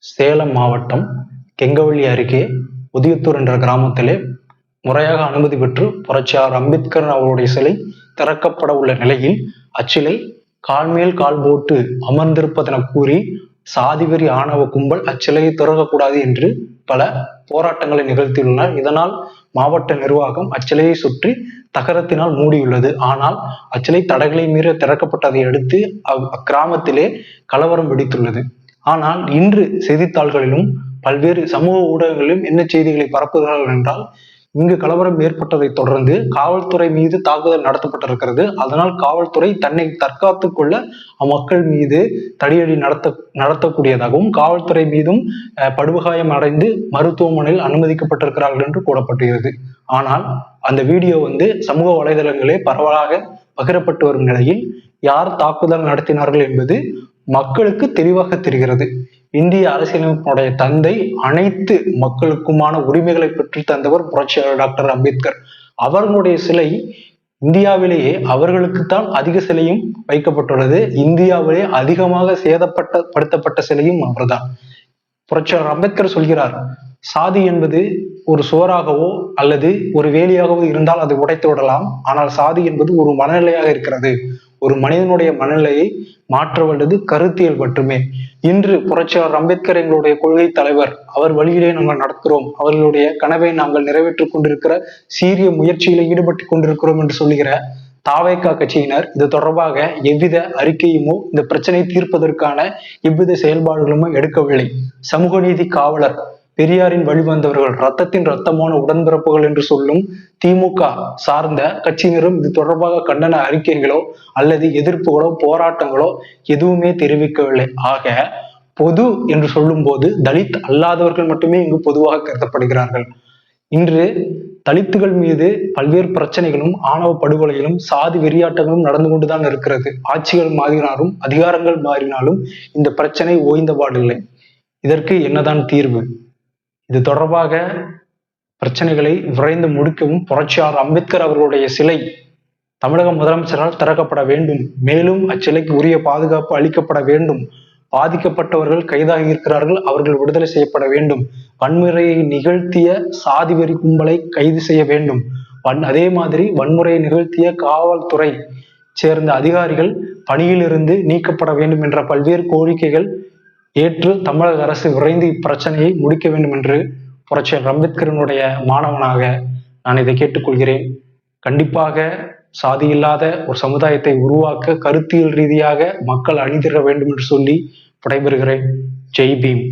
சேலம் மாவட்டம் கெங்கவல்லி அருகே உதியத்தூர் என்ற கிராமத்திலே முறையாக அனுமதி பெற்று புரட்சியாளர் அம்பேத்கர் அவருடைய சிலை திறக்கப்பட உள்ள நிலையில் அச்சிலை கால் மேல் கால் போட்டு அமர்ந்திருப்பதென கூறி சாதிவெறி ஆணவ கும்பல் அச்சிலையை திறக்கக்கூடாது என்று பல போராட்டங்களை நிகழ்த்தியுள்ளனர். இதனால் மாவட்ட நிர்வாகம் அச்சிலையை சுற்றி தகரத்தினால் மூடியுள்ளது. ஆனால் அச்சிலை தடைகளை மீற திறக்கப்பட்டதை அடுத்து அக்கிராமத்திலே கலவரம் வெடித்துள்ளது. ஆனால் இன்று செய்தித்தாள்களிலும் பல்வேறு சமூக ஊடகங்களிலும் என்ன செய்திகளை பரப்புகிறார்கள் என்றால், இங்கு கலவரம் ஏற்பட்டதை தொடர்ந்து காவல்துறை மீது தாக்குதல் நடத்தப்பட்டிருக்கிறது. அதனால் காவல்துறை தன்னை தற்காத்துக் கொள்ள அம்மக்கள் மீது தடியடி நடத்தக்கூடியதாகவும் காவல்துறை மீதும் படுகாயம் அடைந்து மருத்துவமனையில் அனுமதிக்கப்பட்டிருக்கிறார்கள் என்று கூறப்பட்டுகிறது. ஆனால் அந்த வீடியோ சமூக வலைதளங்களே பரவலாக பகிரப்பட்டு வரும் நிலையில் யார் தாக்குதல் நடத்தினார்கள் என்பது மக்களுக்கு தெளிவாக தெரிகிறது. இந்திய அரசியலமைப்பினுடைய தந்தை அனைத்து மக்களுக்குமான உரிமைகளை பெற்று தந்தவர் புரட்சியாளர் டாக்டர் அம்பேத்கர். அவர்களுடைய சிலை இந்தியாவிலேயே அவர்களுக்குத்தான் அதிக சிலையும் வைக்கப்பட்டுள்ளது. இந்தியாவிலே அதிகமாக சேதப்படுத்தப்பட்ட சிலையும் அவர்தான். புரட்சியாளர் அம்பேத்கர் சொல்கிறார், சாதி என்பது ஒரு சுவராகவோ அல்லது ஒரு வேலியாகவோ இருந்தால் அதை உடைத்து விடலாம். ஆனால் சாதி என்பது ஒரு மனநிலையாக இருக்கிறது. ஒரு மனிதனுடைய மனநிலையை மாற்ற வல்லது கருத்தியல் மட்டுமே. இன்று புரட்சியாளர் அம்பேத்கர் எங்களுடைய கொள்கை தலைவர், அவர் வழியிலே நாங்கள் நடக்கிறோம், அவர்களுடைய கனவை நாங்கள் நிறைவேற்றிக் கொண்டிருக்கிற சீரிய முயற்சியில ஈடுபட்டு கொண்டிருக்கிறோம் என்று சொல்லுகிற தாவேகா கட்சியினர் இது தொடர்பாக எவ்வித அறிக்கையுமோ இந்த பிரச்சனை தீர்ப்பதற்கான எவ்வித செயல்பாடுகளுமோ எடுக்கவில்லை. சமூக நீதி காவலர், பெரியாரின் வழிவந்தவர்கள், ரத்தத்தின் ரத்தமான உடன்பிறப்புகள் என்று சொல்லும் திமுக சார்ந்த கட்சியினரும் இது தொடர்பாக கண்டன அறிக்கைகளோ அல்லது எதிர்ப்புகளோ போராட்டங்களோ எதுவுமே தெரிவிக்கவில்லை. ஆக பொது என்று சொல்லும் போது தலித் அல்லாதவர்கள் மட்டுமே இங்கு பொதுவாக கருதப்படுகிறார்கள். இன்று தலித்துகள் மீது பல்வேறு பிரச்சனைகளும் ஆணவ படுகொலைகளும் சாதி வெறியாட்டங்களும் நடந்து கொண்டுதான் இருக்கிறது. ஆட்சிகள் மாறினாலும் அதிகாரங்கள் மாறினாலும் இந்த பிரச்சனை ஓய்ந்தபாடில்லை. இதற்கு என்னதான் தீர்வு? இது தொடர்பாக பிரச்சனைகளை விரைந்து முடிக்கவும் புரட்சியாளர் அம்பேத்கர் அவர்களுடைய சிலை தமிழக முதலமைச்சரால் திறக்கப்பட வேண்டும். மேலும் அச்சிலைக்கு உரிய பாதுகாப்பு அளிக்கப்பட வேண்டும். பாதிக்கப்பட்டவர்கள் கைதாகி இருக்கிறார்கள், அவர்கள் விடுதலை செய்யப்பட வேண்டும். வன்முறையை நிகழ்த்திய சாதி வெறி கும்பலை கைது செய்ய வேண்டும். அதே மாதிரி வன்முறையை நிகழ்த்திய காவல்துறை சேர்ந்த அதிகாரிகள் பணியிலிருந்து நீக்கப்பட வேண்டும் என்ற பல்வேறு கோரிக்கைகள் ஏற்று தமிழக அரசு விரைந்து இப்பிரச்சனையை முடிக்க வேண்டும் என்று புரட்சியாளர் அம்பேத்கரனுடைய மாணவனாக நான் இதை கேட்டுக்கொள்கிறேன். கண்டிப்பாக சாதி இல்லாத ஒரு சமுதாயத்தை உருவாக்க கருத்தியல் ரீதியாக மக்கள் அணிதிர வேண்டும் என்று சொல்லி விடைபெறுகிறேன். ஜெய் பீம்.